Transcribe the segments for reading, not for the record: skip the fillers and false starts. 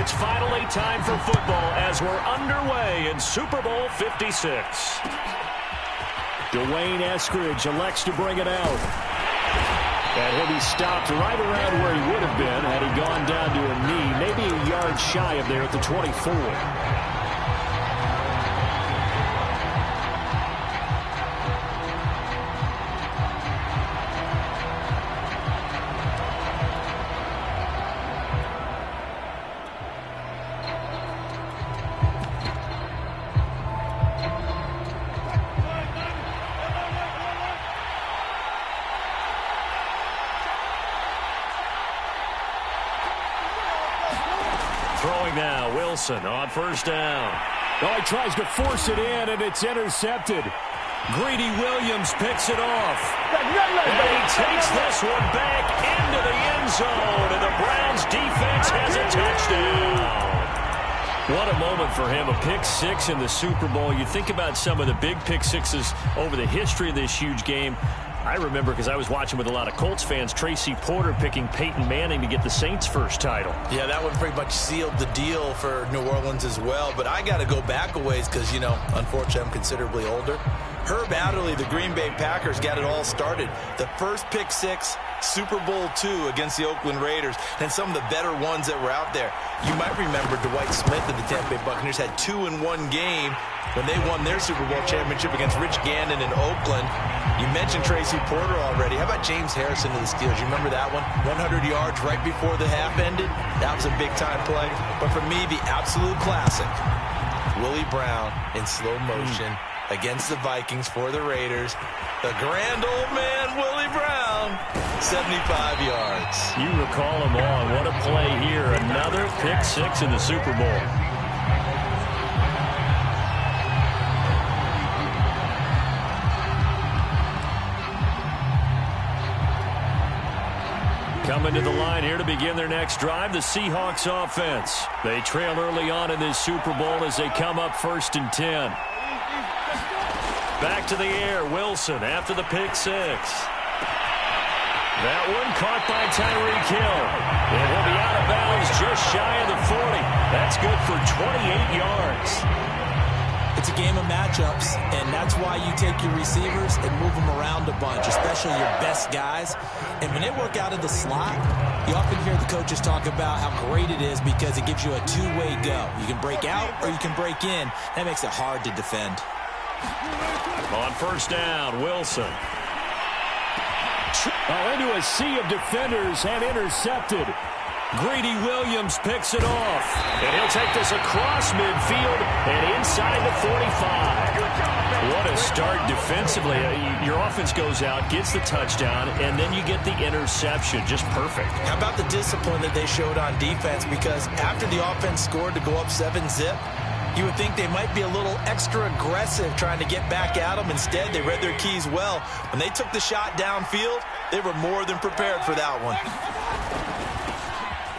it's finally time for football as we're underway in Super Bowl 56. Dwayne Eskridge elects to bring it out. And he'll be stopped right around where he would have been had he gone down to a knee, maybe a yard shy of there at the 24. Throwing now, Wilson on first down. Oh, he tries to force it in, and it's intercepted. Greedy Williams picks it off. And he takes this one back into the end zone, and the Browns defense has a touchdown. What a moment for him, a pick six in the Super Bowl. You think about some of the big pick sixes over the history of this huge game. I remember, because I was watching with a lot of Colts fans, Tracy Porter picking Peyton Manning to get the Saints' first title. Yeah, that one pretty much sealed the deal for New Orleans as well. But I got to go back a ways because, you know, unfortunately I'm considerably older. Herb Adderley, the Green Bay Packers, got it all started. The first pick six, Super Bowl II against the Oakland Raiders, and some of the better ones that were out there. You might remember Dwight Smith of the Tampa Bay Buccaneers had 2 in one game when they won their Super Bowl championship against Rich Gannon in Oakland. You mentioned Tracy Porter already. How about James Harrison of the Steelers? You remember that one? 100 yards right before the half ended? That was a big-time play. But for me, the absolute classic, Willie Brown in slow motion against the Vikings for the Raiders. The grand old man, Willie Brown, 75 yards. You recall them all. What a play here. Another pick six in the Super Bowl. Coming to the line here to begin their next drive, the Seahawks offense. They trail early on in this Super Bowl as they come up 1st and 10. Back to the air, Wilson after the pick six. That one caught by Tyreek Hill. And he'll be out of bounds just shy of the 40. That's good for 28 yards. It's a game of matchups, and that's why you take your receivers and move them around a bunch, especially your best guys. And when they work out of the slot, you often hear the coaches talk about how great it is because it gives you a two-way go. You can break out or you can break in. That makes it hard to defend. On first down, Wilson. Into a sea of defenders and intercepted. Greedy Williams picks it off. And he'll take this across midfield and inside the 45. What a start defensively. Your offense goes out, gets the touchdown, and then you get the interception. Just perfect. How about the discipline that they showed on defense? Because after the offense scored to go up 7-zip, you would think they might be a little extra aggressive trying to get back at them. Instead, they read their keys well. When they took the shot downfield, they were more than prepared for that one.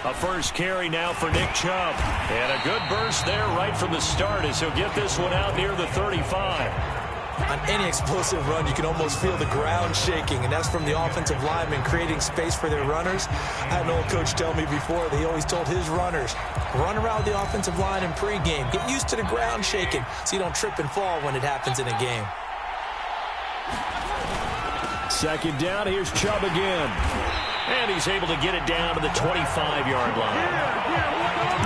A first carry now for Nick Chubb. And a good burst there right from the start as he'll get this one out near the 35. On any explosive run, you can almost feel the ground shaking, and that's from the offensive linemen creating space for their runners. I had an old coach tell me before, they always told his runners, run around the offensive line in pregame. Get used to the ground shaking so you don't trip and fall when it happens in a game. Second down, here's Chubb again. And he's able to get it down to the 25-yard line.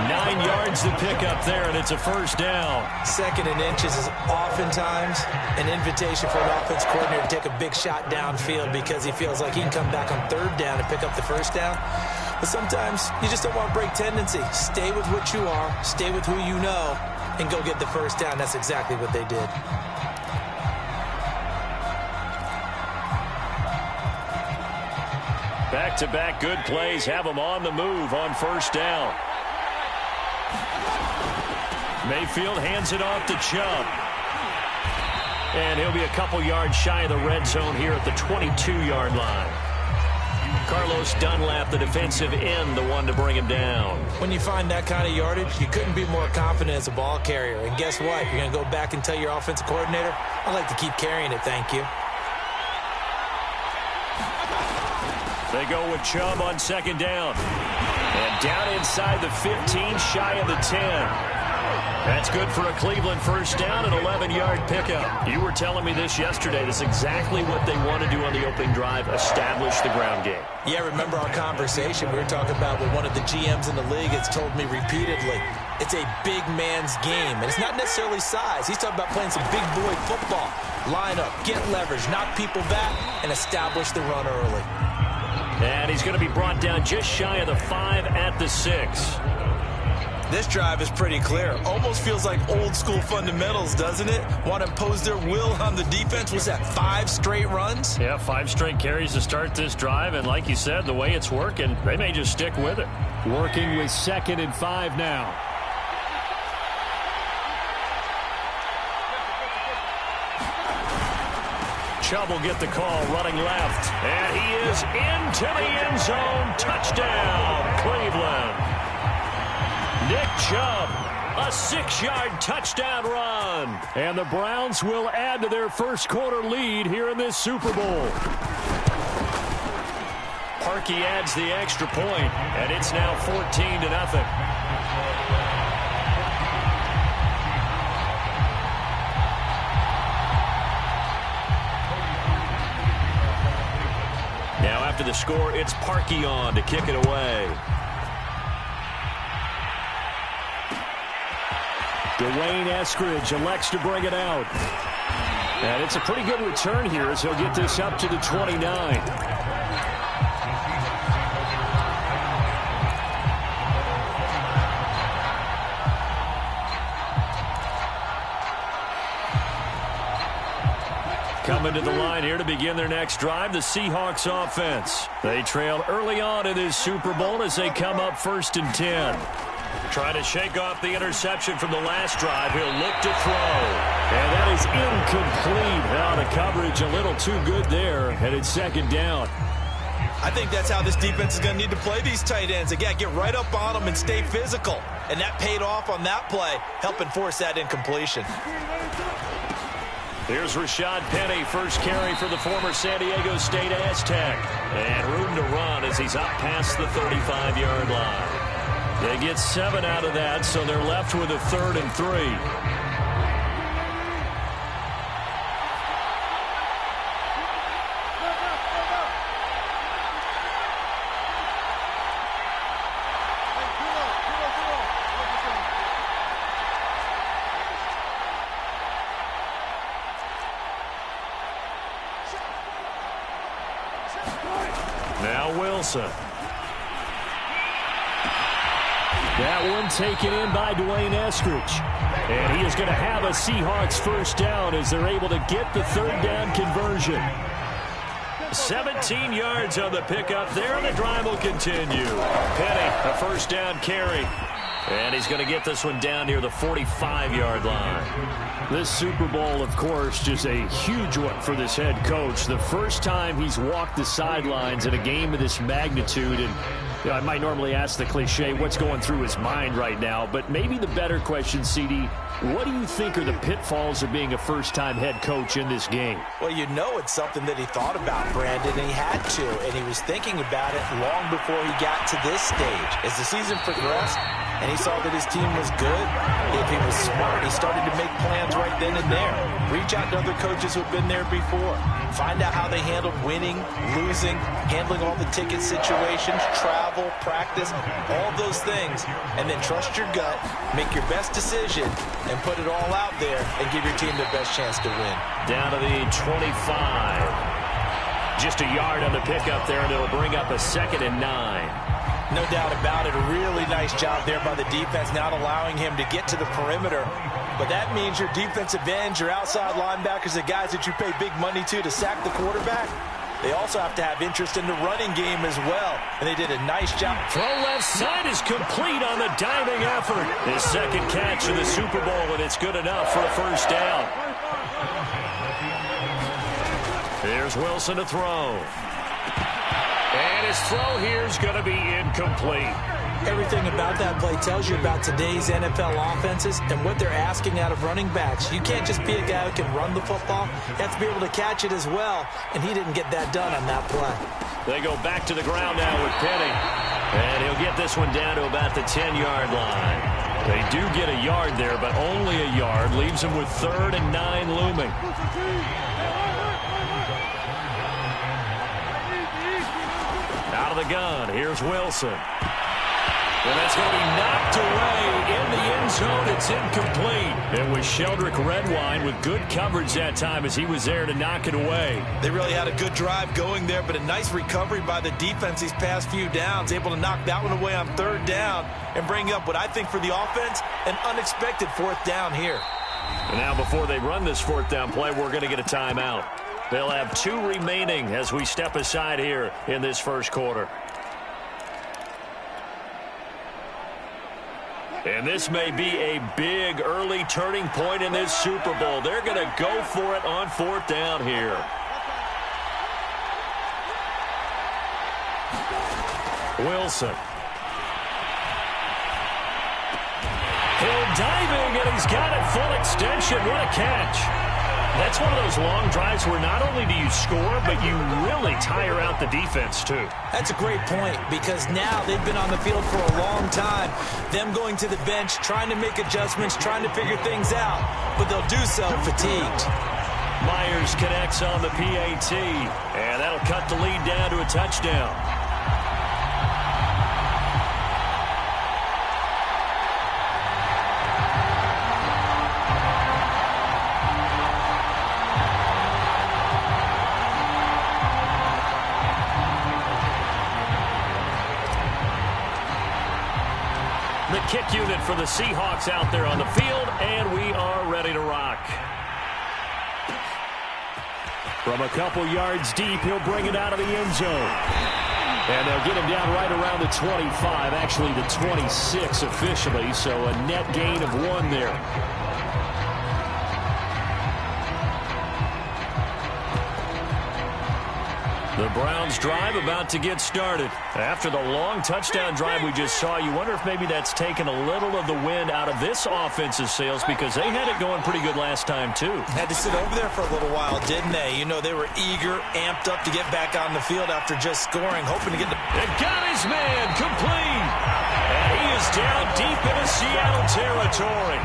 9 yards to pick up there, and it's a first down. 2nd and inches is oftentimes an invitation for an offense coordinator to take a big shot downfield because he feels like he can come back on 3rd down and pick up the first down. But sometimes you just don't want to break tendency. Stay with what you are, stay with who you know, and go get the first down. That's exactly what they did. Back-to-back good plays have them on the move on first down. Mayfield hands it off to Chubb. And he'll be a couple yards shy of the red zone here at the 22-yard line. Carlos Dunlap, the defensive end, the one to bring him down. When you find that kind of yardage, you couldn't be more confident as a ball carrier. And guess what? You're going to go back and tell your offensive coordinator, I'd like to keep carrying it, thank you. They go with Chubb on 2nd down. And Down inside the 15, shy of the 10. That's good for a Cleveland first down, an 11-yard pickup. You were telling me this yesterday. That's exactly what they want to do on the opening drive, establish the ground game. Yeah, remember our conversation we were talking about with one of the GMs in the league has told me repeatedly, it's a big man's game. And it's not necessarily size. He's talking about playing some big boy football. Line up, get leverage, knock people back, and establish the run early. And he's going to be brought down just shy of the 5 at the 6. This drive is pretty clear. Almost feels like old school fundamentals, doesn't it? Want to impose their will on the defense. Was that 5 straight runs? Yeah, 5 straight carries to start this drive. And like you said, the way it's working, they may just stick with it. Working with 2nd and 5 now. Chubb will get the call, running left. And he is into the end zone. Touchdown, Cleveland. Nick Chubb, a 6-yard touchdown run. And the Browns will add to their first quarter lead here in this Super Bowl. Parkey adds the extra point, and it's now 14-0. Now after the score, it's Parkey on to kick it away. Dwayne Eskridge elects to bring it out. And it's a pretty good return here as he'll get this up to the 29. Coming to the line here to begin their next drive, the Seahawks offense. They trail early on in this Super Bowl as they come up 1st and 10. Trying to shake off the interception from the last drive. He'll look to throw. And that is incomplete. Now the coverage a little too good there. And it's 2nd down. I think that's how this defense is going to need to play these tight ends. Again, get right up on them and stay physical. And that paid off on that play, helping force that incompletion. Here's Rashad Penny, first carry for the former San Diego State Aztec. And room to run as he's up past the 35-yard line. They get 7 out of that, so they're left with a 3rd and 3. Now Wilson. That one taken in by Dwayne Eskridge. And he is going to have a Seahawks first down as they're able to get the 3rd down conversion. 17 yards on the pickup there, and the drive will continue. Penny, a first down carry. And he's going to get this one down near the 45-yard line. This Super Bowl, of course, just a huge one for this head coach. The first time he's walked the sidelines in a game of this magnitude. And you know, I might normally ask the cliche, what's going through his mind right now? But maybe the better question, CD, what do you think are the pitfalls of being a first-time head coach in this game? Well, you know it's something that he thought about, Brandon, and he had to. And he was thinking about it long before he got to this stage. As the season progressed, and he saw that his team was good, if he was smart, he started to make plans right then and there. Reach out to other coaches who've been there before. Find out how they handled winning, losing, handling all the ticket situations, travel, practice, all those things. And then trust your gut, make your best decision, and put it all out there and give your team the best chance to win. Down to the 25. Just a yard on the pickup there, and it'll bring up a 2nd and 9. No doubt about it. A really nice job there by the defense, not allowing him to get to the perimeter. But that means your defensive ends, your outside linebackers, the guys that you pay big money to sack the quarterback, they also have to have interest in the running game as well. And they did a nice job. Throw left side is complete on the diving effort. His 2nd catch of the Super Bowl, and it's good enough for a first down. Here's Wilson to throw. And his throw here is going to be incomplete. Everything about that play tells you about today's NFL offenses and what they're asking out of running backs. You can't just be a guy who can run the football. You have to be able to catch it as well, and he didn't get that done on that play. They go back to the ground now with Penny. And he'll get this one down to about the 10-yard line. They do get a yard there, but only a yard. Leaves them with 3rd and 9 looming. Out of the gun, here's Wilson. And that's going to be knocked away in the end zone. It's incomplete. It was Sheldrick Redwine with good coverage that time as he was there to knock it away. They really had a good drive going there, but a nice recovery by the defense these past few downs, able to knock that one away on 3rd down and bring up what I think for the offense, an unexpected 4th down here. And now before they run this 4th down play, we're going to get a timeout. They'll have 2 remaining as we step aside here in this first quarter. And this may be a big early turning point in this Super Bowl. They're going to go for it on 4th down here. Wilson. Hill diving, and he's got it full extension. What a catch. That's one of those long drives where not only do you score, but you really tire out the defense, too. That's a great point because now they've been on the field for a long time. Them going to the bench, trying to make adjustments, trying to figure things out, but they'll do so fatigued. Myers connects on the PAT, and that'll cut the lead down to a touchdown. The kick unit for the Seahawks out there on the field, and we are ready to rock. From a couple yards deep, he'll bring it out of the end zone. And they'll get him down right around the 25, actually the 26 officially, so a net gain of 1 there. The Browns drive about to get started. After the long touchdown drive we just saw, you wonder if maybe that's taken a little of the wind out of this offense's sails because they had it going pretty good last time, too. Had to sit over there for a little while, didn't they? You know, they were eager, amped up to get back on the field after just scoring, hoping to get the... And got his man complete. And he is down deep into Seattle territory.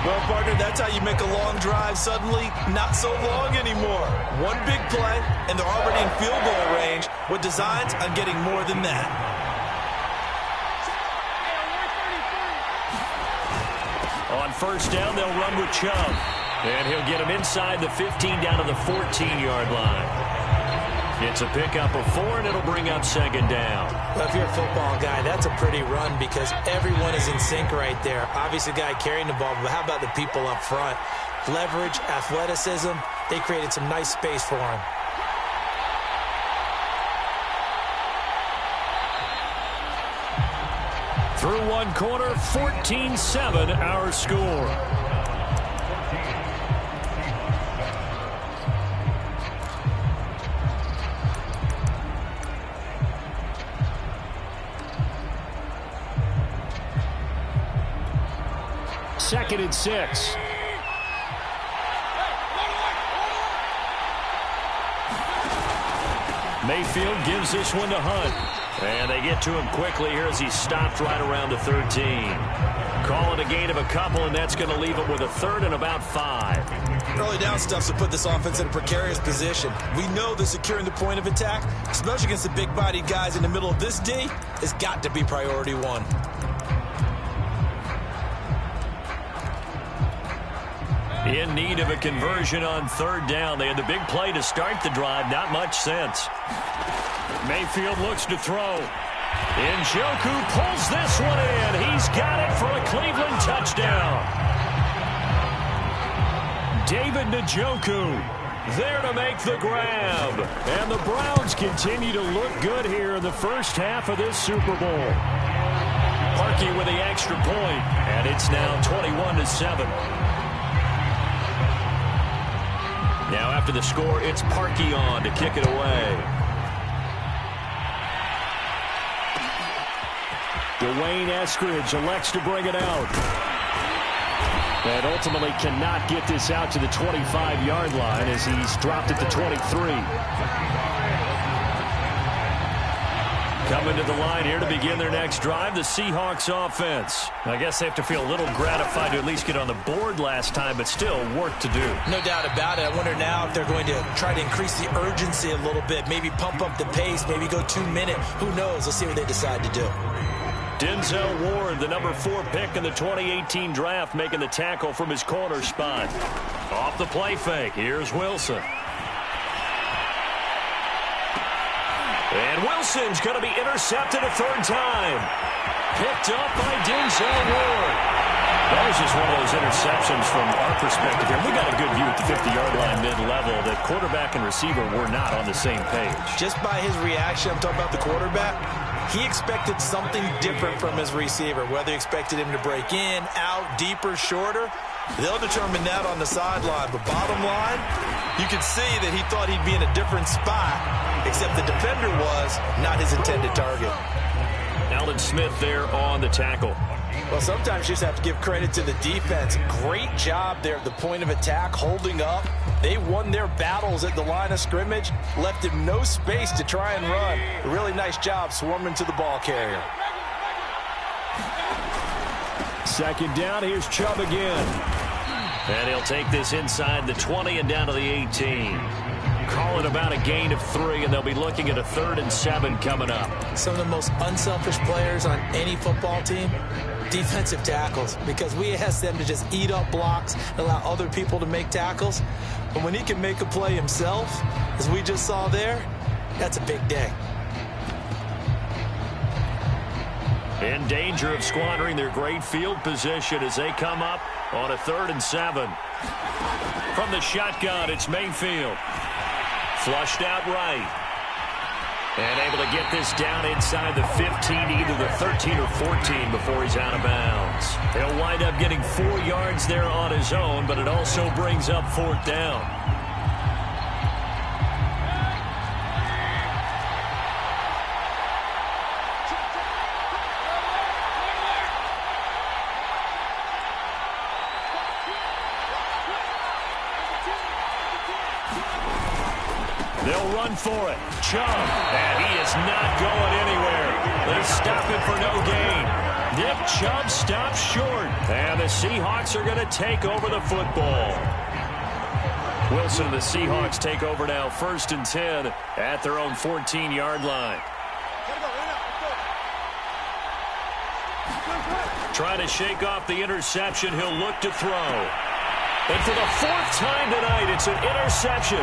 Well, partner, that's how you make a long drive suddenly not so long anymore. One big play, and they're already in field goal range with designs on getting more than that. On 1st down, they'll run with Chubb. And he'll get him inside the 15 down to the 14-yard line. It's a pickup of 4, and it'll bring up 2nd down. Well, if you're a football guy, that's a pretty run because everyone is in sync right there. Obviously, the guy carrying the ball, but how about the people up front? Leverage, athleticism, they created some nice space for him. Through one quarter, 14-7 our score. Second and 6. Mayfield gives this one to Hunt. And they get to him quickly here as he stopped right around the 13. Call it a gain of a couple, and that's going to leave him with a 3rd and about 5. Early down stuff to put this offense in a precarious position. We know that securing the point of attack, especially against the big-bodied guys in the middle of this D, has got to be priority 1. In need of a conversion on 3rd down. They had the big play to start the drive. Not much sense. Mayfield looks to throw. Njoku pulls this one in. He's got it for a Cleveland touchdown. David Njoku there to make the grab. And the Browns continue to look good here in the first half of this Super Bowl. Parkey with the extra point, and it's now 21-7. Now after the score, it's Parkey on to kick it away. Dwayne Eskridge elects to bring it out. And ultimately cannot get this out to the 25-yard line as he's dropped it to 23. Coming to the line here to begin their next drive, the Seahawks offense. I guess they have to feel a little gratified to at least get on the board last time, but still work to do. No doubt about it. I wonder now if they're going to try to increase the urgency a little bit, maybe pump up the pace, maybe go 2 minute. Who knows? Let's see what they decide to do. Denzel Ward, the number 4 pick in the 2018 draft, making the tackle from his corner spot. Off the play fake, here's Wilson. And Wilson's going to be intercepted a 3rd time. Picked up by Denzel Ward. That was just one of those interceptions from our perspective here. We got a good view at the 50-yard line mid-level that quarterback and receiver were not on the same page. Just by his reaction, I'm talking about the quarterback, he expected something different from his receiver, whether he expected him to break in, out, deeper, shorter. They'll determine that on the sideline. But bottom line, you can see that he thought he'd be in a different spot, except the defender was not his intended target. Alden Smith there on the tackle. Well, sometimes you just have to give credit to the defense. Great job there at the point of attack, holding up. They won their battles at the line of scrimmage, left him no space to try and run. A really nice job swarming to the ball carrier. 2nd down, here's Chubb again. And he'll take this inside the 20 and down to the 18. Call it about a gain of 3, and they'll be looking at a 3rd and 7 coming up. Some of the most unselfish players on any football team, defensive tackles, because we ask them to just eat up blocks and allow other people to make tackles. But when he can make a play himself, as we just saw there, that's a big day. In danger of squandering their great field position as they come up on a 3rd and 7. From the shotgun, it's Mayfield. Flushed out right. And able to get this down inside the 15, either the 13 or 14 before he's out of bounds. He'll wind up getting 4 yards there on his own, but it also brings up 4th down. They'll run for it. Chubb. And he is not going anywhere. They stop it for no gain. Nick Chubb stops short. And the Seahawks are going to take over the football. Wilson and the Seahawks take over now 1st and 10 at their own 14-yard line. Trying to shake off the interception. He'll look to throw. And for the 4th time tonight, it's an interception.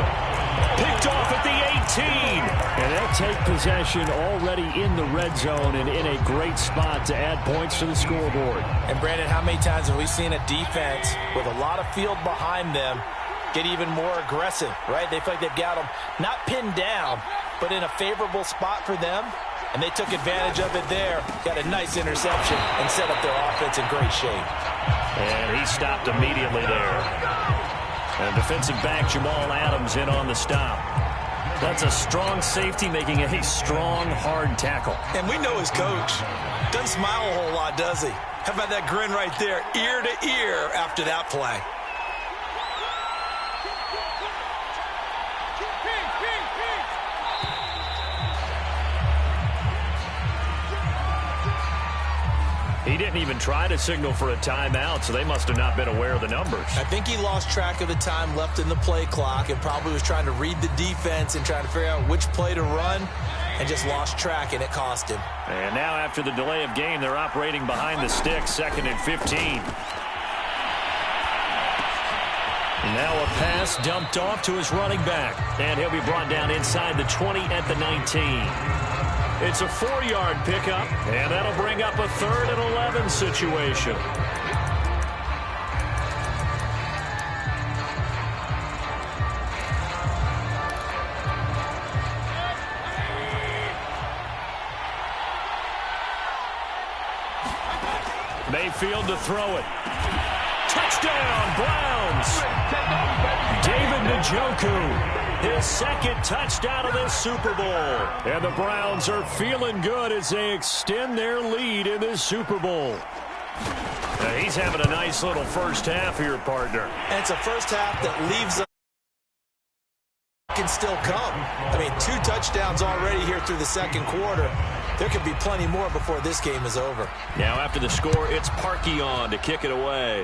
Picked off at the 18. And they'll take possession already in the red zone and in a great spot to add points to the scoreboard. And, Brandon, how many times have we seen a defense with a lot of field behind them get even more aggressive, right? They feel like they've got them not pinned down, but in a favorable spot for them. And they took advantage of it there. Got a nice interception and set up their offense in great shape. And he stopped immediately there. And defensive back Jamal Adams in on the stop. That's a strong safety making a strong, hard tackle. And we know his coach. Doesn't smile a whole lot, does he? How about that grin right there, ear to ear after that play? He didn't even try to signal for a timeout, so they must have not been aware of the numbers. I think he lost track of the time left in the play clock and probably was trying to read the defense and trying to figure out which play to run and just lost track, and it cost him. And now after the delay of game, they're operating behind the sticks, 2nd and 15. Now a pass dumped off to his running back, and he'll be brought down inside the 20 at the 19. It's a 4-yard pickup, and that'll bring up a 3rd and 11 situation. Mayfield to throw it. Touchdown, Browns! David Njoku. His 2nd touchdown of this Super Bowl. And the Browns are feeling good as they extend their lead in this Super Bowl. Now he's having a nice little first half here, partner. And it's a first half that leaves us can still come. I mean, 2 touchdowns already here through the 2nd quarter. There could be plenty more before this game is over. Now after the score, it's Parkey on to kick it away.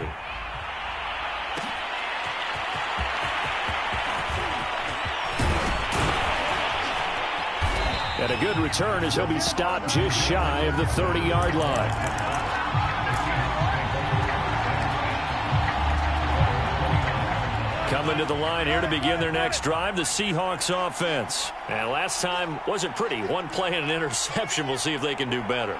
And a good return as he'll be stopped just shy of the 30-yard line. Coming to the line here to begin their next drive, the Seahawks offense. And last time wasn't pretty. One play and an interception. We'll see if they can do better.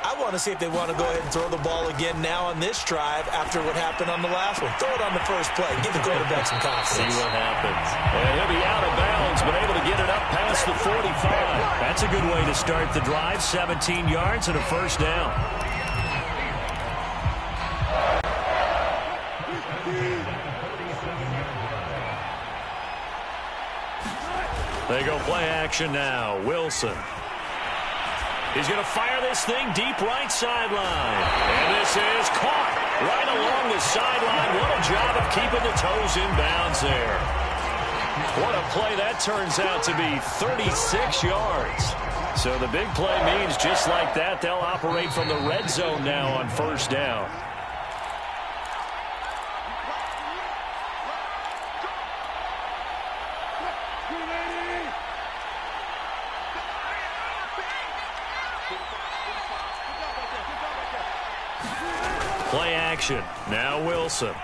I want to see if they want to go ahead and throw the ball again now on this drive after what happened on the last one. Throw it on the first play. Give the quarterback some confidence. See what happens. And he'll be out of bounds, but able to get it up past the 45. That's a good way to start the drive. 17 yards and a first down. They go play action now. Wilson. He's going to fire this thing deep right sideline. And this is caught right along the sideline. What a job of keeping the toes in bounds there. What a play that turns out to be, 36 yards. So the big play means just like that, they'll operate from the red zone now on first down. Play action. Now Wilson.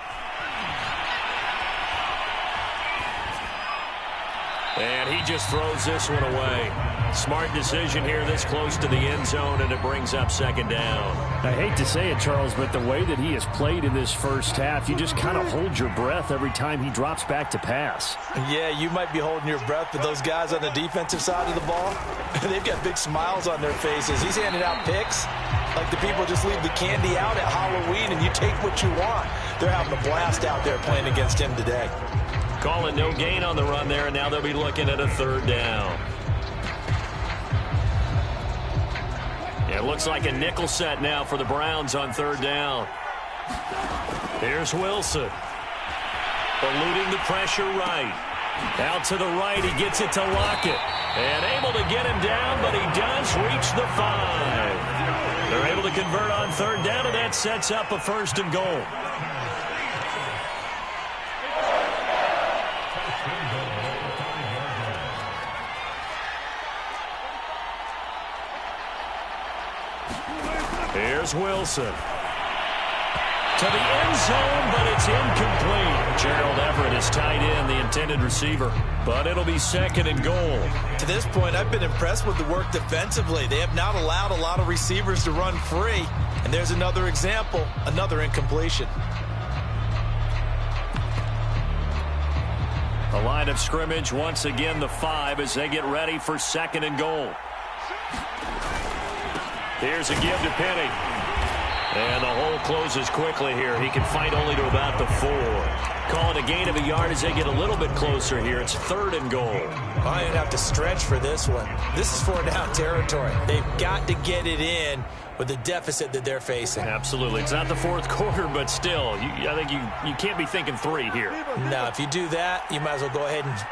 And he just throws this one away. Smart decision here this close to the end zone, and it brings up second down. I hate to say it, Charles, but the way that he has played in this first half, you just kind of hold your breath every time he drops back to pass. Yeah, you might be holding your breath, but those guys on the defensive side of the ball, they've got big smiles on their faces. He's handing out picks like the people just leave the candy out at Halloween and you take what you want. They're having a blast out there playing against him today. Calling no gain on the run there, and now they'll be looking at a third down. It looks like a nickel set now for the Browns on third down. Here's Wilson. Eluding the pressure right. Out to the right, he gets it to Lockett. And able to get him down, but he does reach the 5. They're able to convert on third down, and that sets up a first and goal. Here's Wilson. To the end zone, but it's incomplete. Gerald Everett is tied in, the intended receiver. But it'll be second and goal. To this point, I've been impressed with the work defensively. They have not allowed a lot of receivers to run free. And there's another example, another incompletion. A line of scrimmage, once again the 5 as they get ready for second and goal. Here's a give to Penny. And the hole closes quickly here. He can fight only to about the 4. Calling a gain of a yard as they get a little bit closer here. It's third and goal. I didn't have to stretch for this one. This is 4-down territory. They've got to get it in with the deficit that they're facing. Absolutely. It's not the fourth quarter, but still, I think you can't be thinking 3 here. Now, if you do that, you might as well go ahead and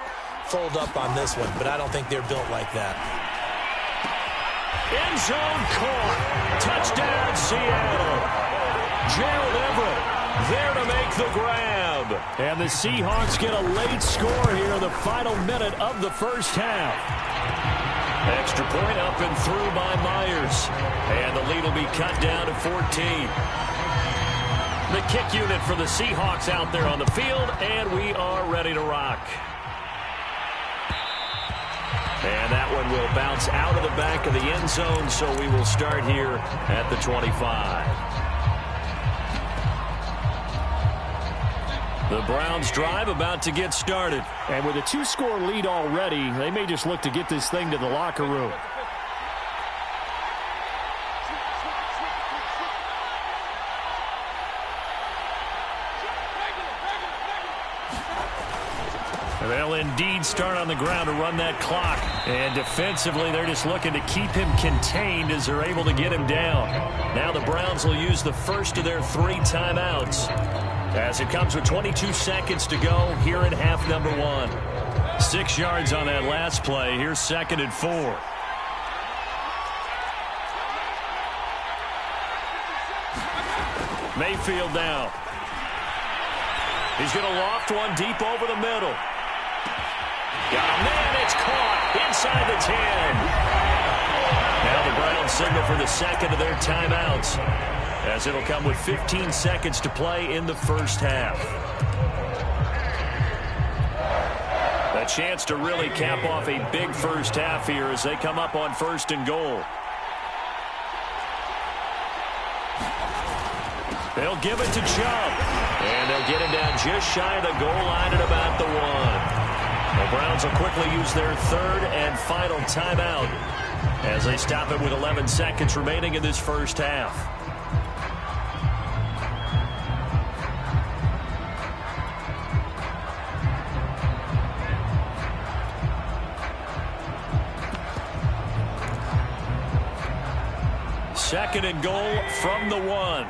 fold up on this one. But I don't think they're built like that. End zone caught. Touchdown, Seattle. Gerald Everett there to make the grab. And the Seahawks get a late score here in the final minute of the first half. Extra point up and through by Myers. And the lead will be cut down to 14. The kick unit for the Seahawks out there on the field, and we are ready to rock. And that one will bounce out of the back of the end zone, so we will start here at the 25. The Browns drive about to get started. And with a 2-score lead already, they may just look to get this thing to the locker room. They'll indeed start on the ground to run that clock. And defensively, they're just looking to keep him contained as they're able to get him down. Now the Browns will use the first of their 3 timeouts as it comes with 22 seconds to go here in half number 1. 6 yards on that last play. Here's second and 4. Mayfield now. He's going to loft one deep over the middle. Got a man. It's caught inside the 10. Now the Browns signal for the second of their timeouts, as it'll come with 15 seconds to play in the first half. A chance to really cap off a big first half here as they come up on 1st and goal. They'll give it to Chubb. And they'll get him down just shy of the goal line at about the 1. The Browns will quickly use their 3rd and final timeout as they stop it with 11 seconds remaining in this first half. Second and goal from the 1.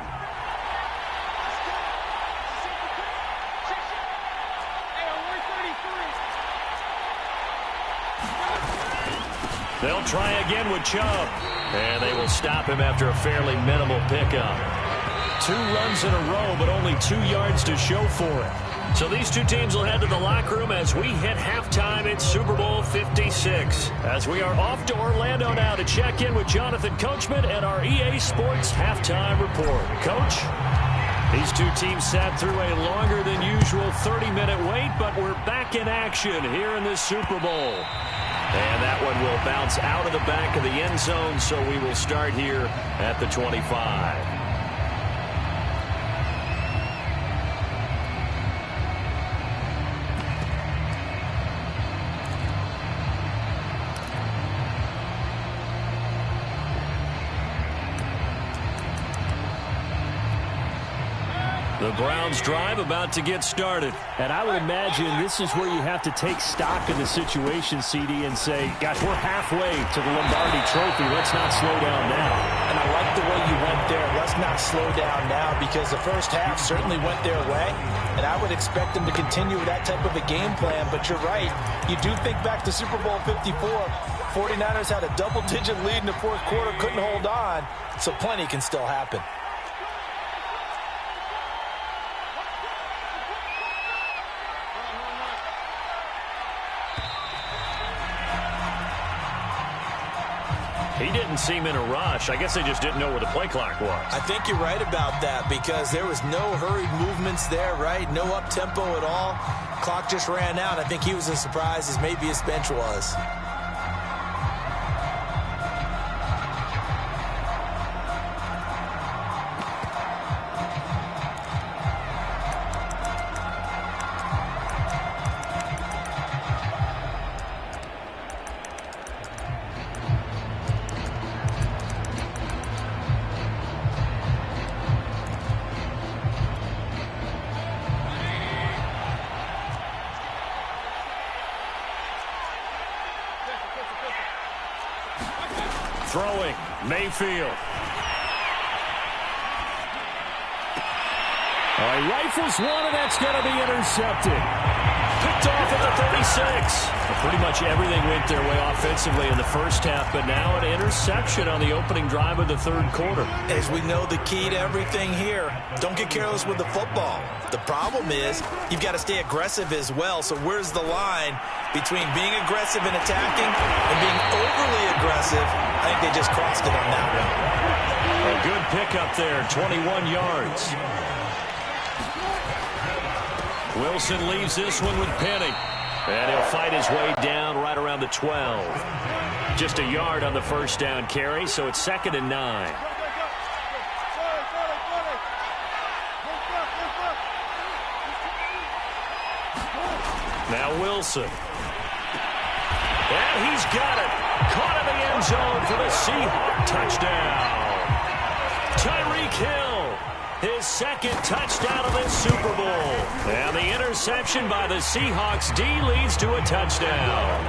They'll try again with Chubb. And they will stop him after a fairly minimal pickup. 2 runs in a row, but only 2 yards to show for it. So these two teams will head to the locker room as we hit halftime in Super Bowl 56. As we are off to Orlando now to check in with Jonathan Coachman and our EA Sports halftime report. Coach, these two teams sat through a longer than usual 30-minute wait, but we're back in action here in this Super Bowl. And that one will bounce out of the back of the end zone, so we will start here at the 25. The Browns drive about to get started. And I would imagine this is where you have to take stock of the situation, CD, and say, gosh, we're halfway to the Lombardi Trophy. Let's not slow down now. And I like the way you went there. Let's not slow down now, because the first half certainly went their way. And I would expect them to continue with that type of a game plan. But you're right. You do think back to Super Bowl 54. 49ers had a double-digit lead in the fourth quarter, couldn't hold on. So plenty can still happen. He didn't seem in a rush. I guess they just didn't know where the play clock was. I think you're right about that, because there was no hurried movements there, right? No up-tempo at all. Clock just ran out. I think he was as surprised as maybe his bench was. Throwing, Mayfield. All right, rifles one, and that's going to be intercepted. Picked off at the 36. Pretty much everything went their way offensively in the first half, but now an interception on the opening drive of the third quarter. As we know, the key to everything here, don't get careless with the football. The problem is you've got to stay aggressive as well. So where's the line between being aggressive and attacking and being overly aggressive? I think they just crossed it on that one. A good pickup there, 21 yards. Wilson leaves this one with Penny. And he'll fight his way down right around the 12. Just a yard on the first down carry, so it's 2nd and 9. Now Wilson. And he's got it. Caught in the end zone for the Seahawks touchdown. Tyreek Hill, his 2nd touchdown of this Super Bowl. And the interception by the Seahawks D leads to a touchdown.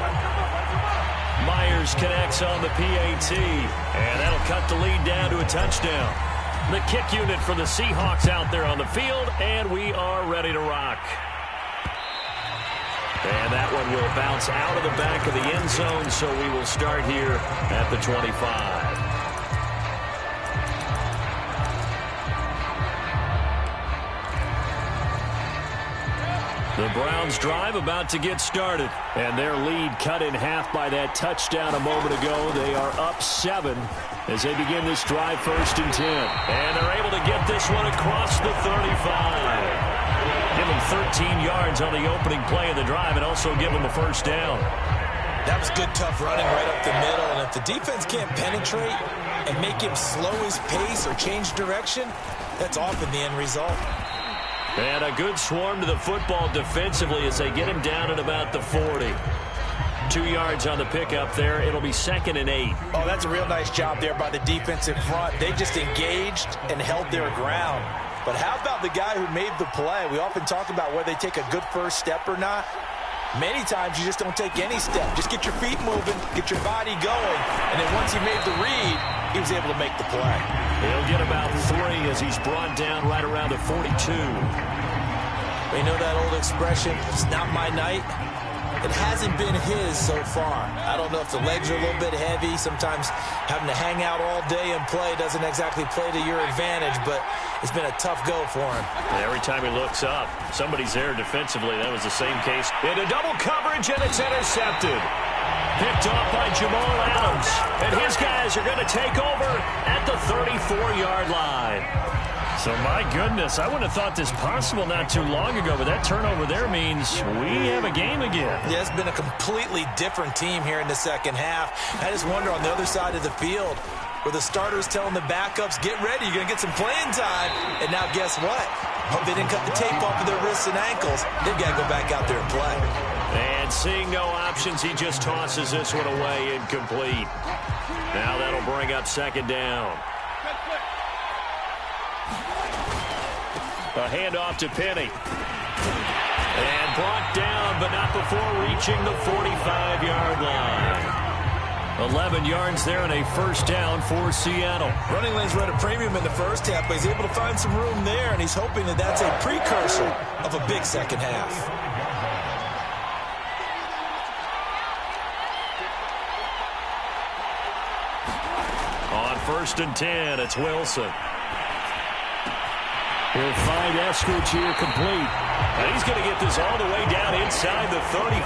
Myers connects on the PAT, and that'll cut the lead down to a touchdown. The kick unit for the Seahawks out there on the field, and we are ready to rock. And that one will bounce out of the back of the end zone, so we will start here at the 25. 25 The Browns drive about to get started. And their lead cut in half by that touchdown a moment ago. They are up 7 as they begin this drive, 1st and 10. And they're able to get this one across the 35. Give them 13 yards on the opening play of the drive and also give them a 1st down. That was good, tough running right up the middle. And if the defense can't penetrate and make him slow his pace or change direction, that's often the end result. And a good swarm to the football defensively as they get him down at about the 40. 2 yards on the pickup there. It'll be 2nd and 8. Oh, that's a real nice job there by the defensive front. They just engaged and held their ground. But how about the guy who made the play? We often talk about whether they take a good first step or not. Many times you just don't take any step. Just get your feet moving, get your body going, and then once he made the read, he was able to make the play. He'll get about 3 as he's brought down right around the 42. We know that old expression, it's not my night. It hasn't been his so far. I don't know if the legs are a little bit heavy. Sometimes having to hang out all day and play doesn't exactly play to your advantage, but it's been a tough go for him. Every time he looks up, somebody's there defensively. That was the same case. Into double coverage, and it's intercepted. Picked off by Jamal Adams. And his guys are going to take over at the 34-yard line. So, my goodness, I wouldn't have thought this possible not too long ago, but that turnover there means we have a game again. Yeah, it's been a completely different team here in the second half. I just wonder on the other side of the field, where the starters telling the backups, get ready, you're going to get some playing time. And now guess what? Hope they didn't cut the tape off of their wrists and ankles. They've got to go back out there and play. And seeing no options, he just tosses this one away incomplete. Now that'll bring up 2nd down. A handoff to Penny. And brought down, but not before reaching the 45-yard line. 11 yards there and a 1st down for Seattle. Running lanes were at a premium in the first half, but he's able to find some room there, and he's hoping that that's a precursor of a big second half. On 1st and 10, it's Wilson. He'll find Eskridge here complete. And he's going to get this all the way down inside the 35.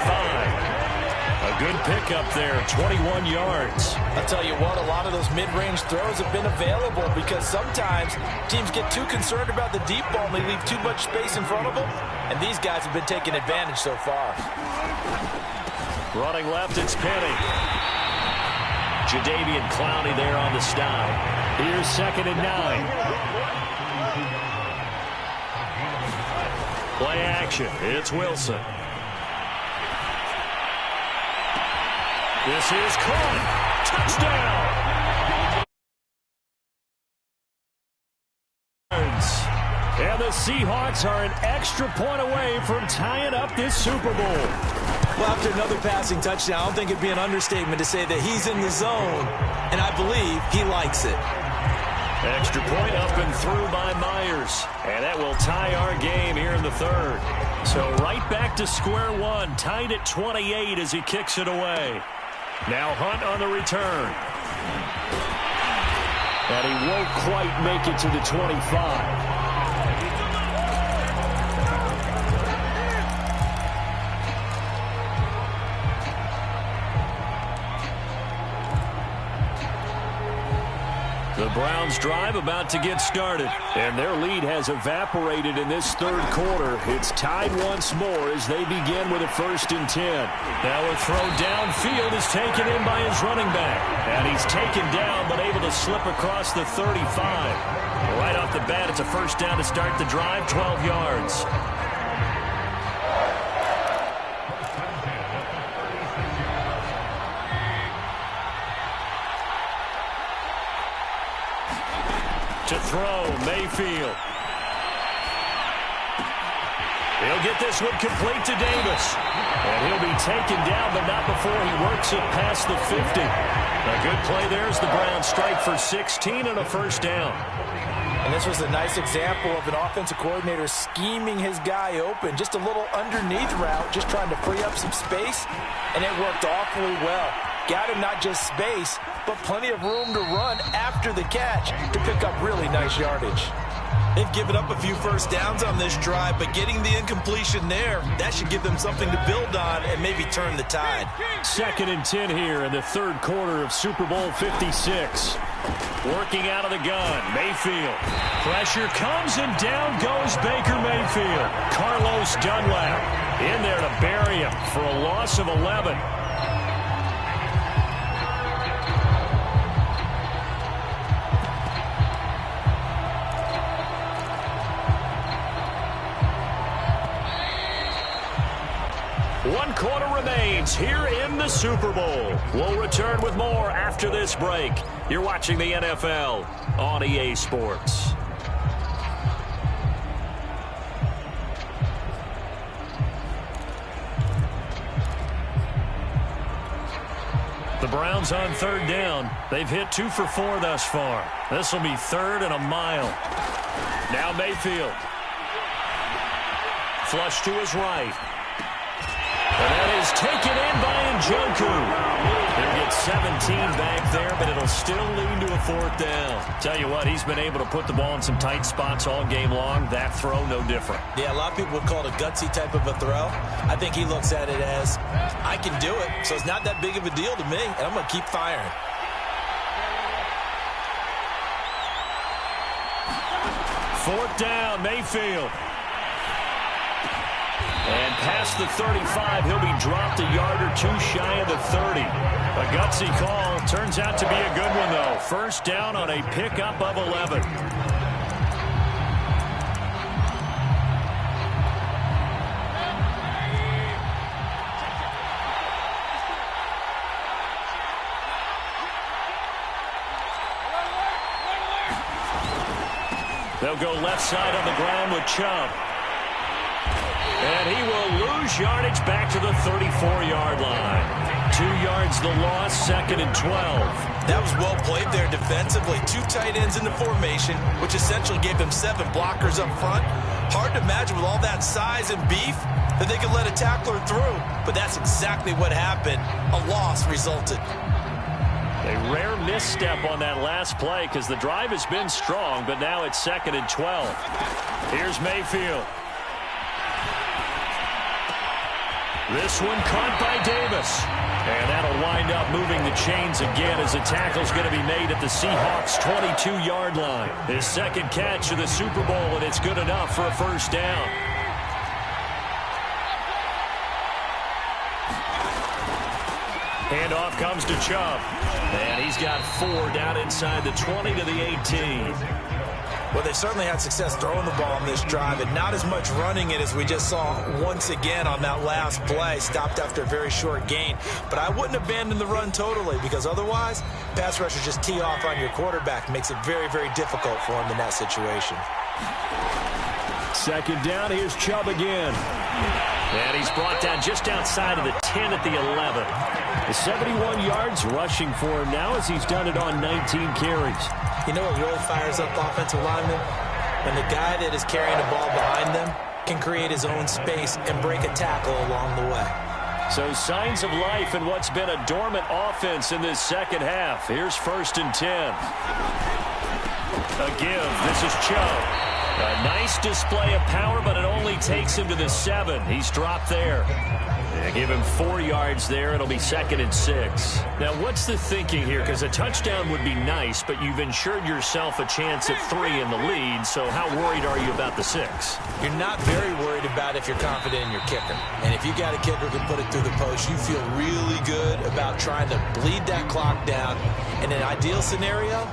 A good pickup there, 21 yards. I'll tell you what, a lot of those mid-range throws have been available because sometimes teams get too concerned about the deep ball and they leave too much space in front of them. And these guys have been taking advantage so far. Running left, it's Penny. Jadeveon Clowney there on the stop. Here's 2nd and 9. Play action. It's Wilson. This is caught. Touchdown. And the Seahawks are an extra point away from tying up this Super Bowl. Well, after another passing touchdown, I don't think it'd be an understatement to say that he's in the zone, and I believe he likes it. Extra point up and through by Myers. And that will tie our game here in the 3rd. So right back to square one. Tied at 28 as he kicks it away. Now Hunt on the return. And he won't quite make it to the 25. The Browns drive about to get started. And their lead has evaporated in this 3rd quarter. It's tied once more as they begin with a 1st and 10. Now a throw downfield is taken in by his running back. And he's taken down but able to slip across the 35. Right off the bat, it's a 1st down to start the drive, 12 yards. To throw, Mayfield. He'll get this one complete to Davis. And he'll be taken down, but not before he works it past the 50. A good play there as the Browns strike for 16 and a 1st down. And this was a nice example of an offensive coordinator scheming his guy open. Just a little underneath route, just trying to free up some space, and it worked awfully well. Got him not just space, but plenty of room to run after the catch to pick up really nice yardage. They've given up a few first downs on this drive, but getting the incompletion there, that should give them something to build on and maybe turn the tide. 2nd and 10 here in the 3rd quarter of Super Bowl 56. Working out of the gun, Mayfield. Pressure comes and down goes Baker Mayfield. Carlos Dunlap in there to bury him for a loss of 11. One quarter remains here in the Super Bowl. We'll return with more after this break. You're watching the NFL on EA Sports. The Browns on 3rd down. They've hit 2 for 4 thus far. This will be 3rd and a mile. Now Mayfield. Flush to his right. And that is taken in by Njoku. He'll get 17 back there, but it'll still lead to a 4th down. Tell you what, he's been able to put the ball in some tight spots all game long. That throw, no different. Yeah, a lot of people would call it a gutsy type of a throw. I think he looks at it as, I can do it, so it's not that big of a deal to me, and I'm going to keep firing. Fourth down, Mayfield. And past the 35, he'll be dropped a yard or 2 shy of the 30. A gutsy call. Turns out to be a good one, though. First down on a pickup of 11. They'll go left side on the ground with Chubb. And he will lose yardage back to the 34-yard line. 2 yards the loss, 2nd and 12. That was well played there defensively. 2 tight ends in the formation, which essentially gave them 7 blockers up front. Hard to imagine with all that size and beef that they could let a tackler through. But that's exactly what happened. A loss resulted. A rare misstep on that last play because the drive has been strong, but now it's 2nd and 12. Here's Mayfield. This one caught by Davis. And that'll wind up moving the chains again as the tackle's going to be made at the Seahawks' 22-yard line. His 2nd catch of the Super Bowl, and it's good enough for a first down. Handoff comes to Chubb. And he's got 4 down inside the 20 to the 18. Well, they certainly had success throwing the ball on this drive, and not as much running it as we just saw once again on that last play. Stopped after a very short gain. But I wouldn't abandon the run totally, because otherwise, pass rushers just tee off on your quarterback. Makes it very, very difficult for him in that situation. 2nd down, here's Chubb again. And he's brought down just outside of the 10 at the 11. The 71 yards rushing for him now as he's done it on 19 carries. You know what really fires up offensive linemen? When the guy that is carrying the ball behind them can create his own space and break a tackle along the way. So signs of life in what's been a dormant offense in this 2nd half. Here's 1st and 10. A give. This is Chubb. A nice display of power, but it only takes him to the 7. He's dropped there. They give him 4 yards there. It'll be 2nd and 6. Now, what's the thinking here? Because a touchdown would be nice, but you've ensured yourself a chance at 3 in the lead, so how worried are you about the 6? You're not very worried about if you're confident in your kicker. And if you got a kicker who can put it through the post, you feel really good about trying to bleed that clock down. In an ideal scenario,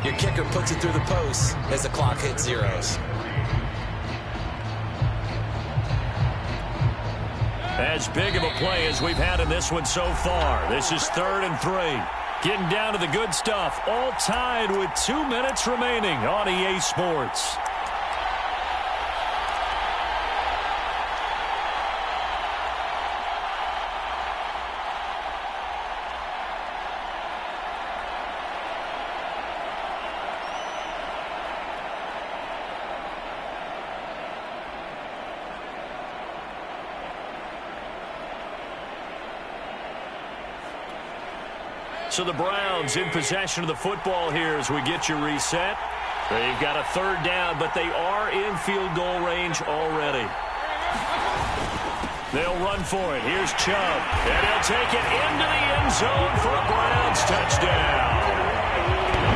your kicker puts it through the post as the clock hits zeros. As big of a play as we've had in this one so far. This is 3rd and 3. Getting down to the good stuff. All tied with 2 minutes remaining on EA Sports. So the Browns in possession of the football here as we get you reset. They've got a third down, but they are in field goal range already. They'll run for it. Here's Chubb. And he'll take it into the end zone for a Browns touchdown.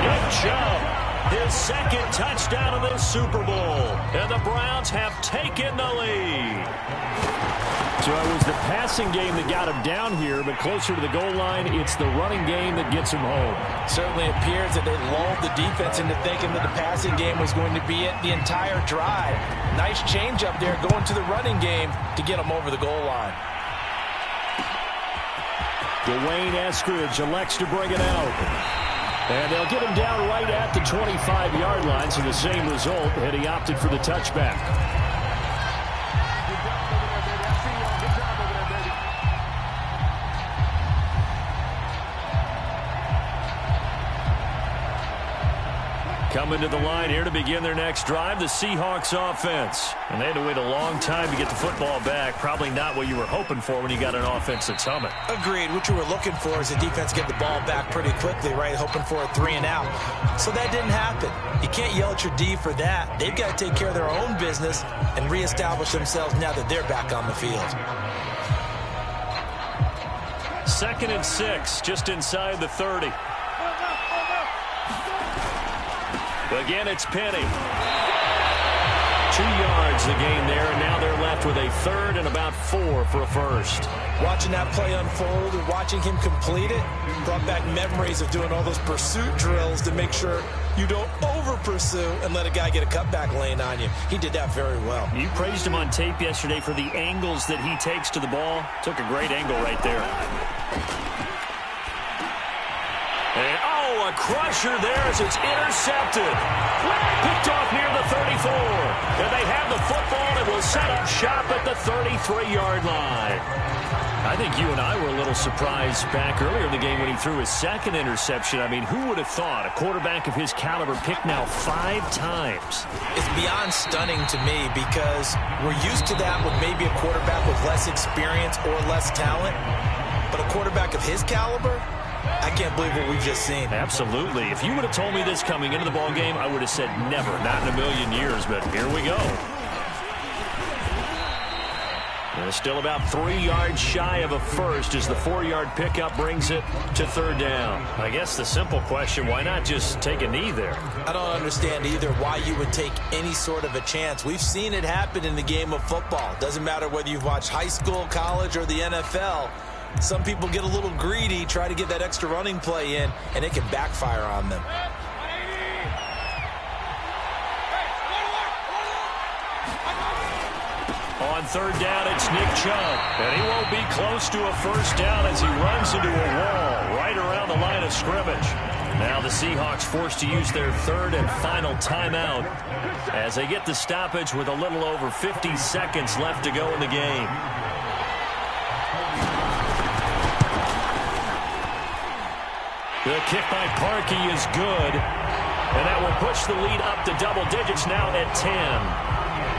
Nick Chubb, his second touchdown of this Super Bowl. And the Browns have taken the lead. So it was the passing game that got him down here, but closer to the goal line, it's the running game that gets him home. Certainly appears that they lulled the defense into thinking that the passing game was going to be it the entire drive. Nice change up there going to the running game to get him over the goal line. Dwayne Eskridge elects to bring it out. And they'll get him down right at the 25-yard line, so the same result, and he opted for the touchback. Coming to the line here to begin their next drive, the Seahawks offense. And they had to wait a long time to get the football back. Probably not what you were hoping for when you got an offense that's humming. Agreed. What you were looking for is the defense get the ball back pretty quickly, right? Hoping for a 3 and out. So that didn't happen. You can't yell at your D for that. They've got to take care of their own business and reestablish themselves now that they're back on the field. 2nd and 6, just inside the 30. Again, it's Penny. 2 yards the gain there, and now they're left with a 3rd and about 4 for a first. Watching that play unfold and watching him complete it brought back memories of doing all those pursuit drills to make sure you don't over-pursue and let a guy get a cutback lane on you. He did that very well. You praised him on tape yesterday for the angles that he takes to the ball. Took a great angle right there. And, a crusher there as it's intercepted. Picked off near the 34. And they have the football and will set up shop at the 33-yard line. I think you and I were a little surprised back earlier in the game when he threw his second interception. I mean, who would have thought a quarterback of his caliber picked now 5 times? It's beyond stunning to me because we're used to that with maybe a quarterback with less experience or less talent. But a quarterback of his caliber, I can't believe what we've just seen. Absolutely. If you would have told me this coming into the ball game, I would have said never, not in a million years, but here we go. And still about 3 yards shy of a first as the 4-yard pickup brings it to 3rd down. I guess the simple question, why not just take a knee there? I don't understand either why you would take any sort of a chance. We've seen it happen in the game of football. Doesn't matter whether you've watched high school, college, or the NFL. Some people get a little greedy, try to get that extra running play in, and it can backfire on them. On 3rd down, it's Nick Chubb. And he won't be close to a first down as he runs into a wall right around the line of scrimmage. Now the Seahawks forced to use their 3rd and final timeout as they get the stoppage with a little over 50 seconds left to go in the game. The kick by Parkey is good, and that will push the lead up to double digits now at 10.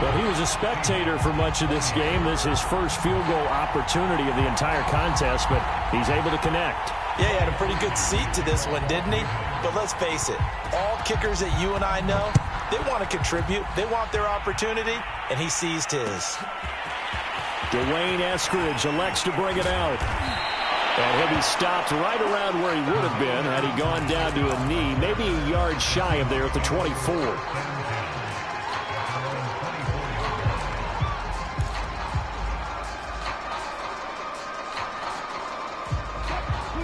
Well, he was a spectator for much of this game. This is his first field goal opportunity of the entire contest, but he's able to connect. Yeah, he had a pretty good seat to this one, didn't he? But let's face it, all kickers that you and I know, they want to contribute. They want their opportunity, and he seized his. Dwayne Eskridge elects to bring it out. And he'll be stopped right around where he would have been had he gone down to a knee, maybe a yard shy of there at the 24.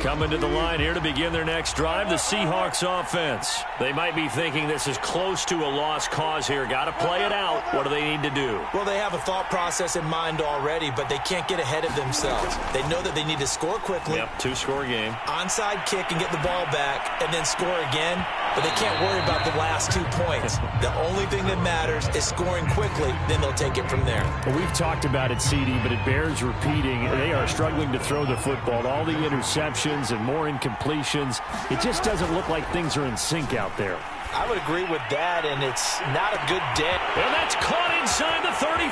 Coming to the line here to begin their next drive, the Seahawks offense. They might be thinking this is close to a lost cause here. Got to play it out. What do they need to do? Well, they have a thought process in mind already, but they can't get ahead of themselves. They know that they need to score quickly. Yep, 2-score game. Onside kick and get the ball back and then score again, but they can't worry about the last 2 points. The only thing that matters is scoring quickly, then they'll take it from there. Well, we've talked about it, CD, but it bears repeating. They are struggling to throw the football. All the interceptions and more incompletions. It just doesn't look like things are in sync out there. I would agree with that, and it's not a good day. And that's caught inside the 35.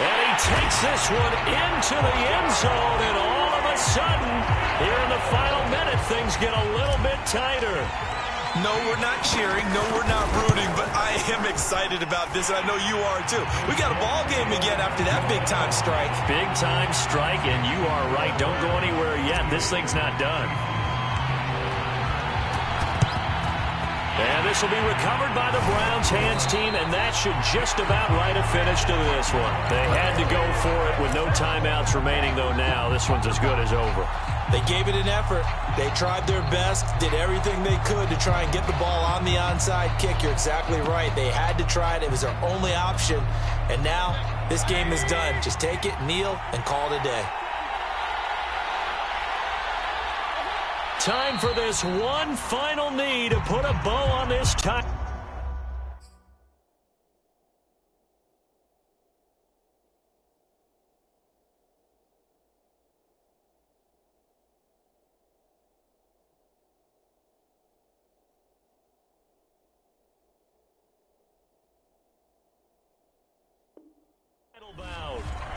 And he takes this one into the end zone, and all of a sudden, here in the final minute, things get a little bit tighter. No, we're not cheering. No, we're not rooting, but I am excited about this, and I know you are too. We got a ball game again after that big-time strike. Big-time strike, and you are right. Don't go anywhere yet. This thing's not done. And this will be recovered by the Browns hands team, and that should just about write a finish to this one. They had to go for it with no timeouts remaining, though now this one's as good as over. They gave it an effort. They tried their best, did everything they could to try and get the ball on the onside kick. You're exactly right. They had to try it. It was their only option. And now this game is done. Just take it, kneel, and call it a day. Time for this one final knee to put a bow on this tie. Bout.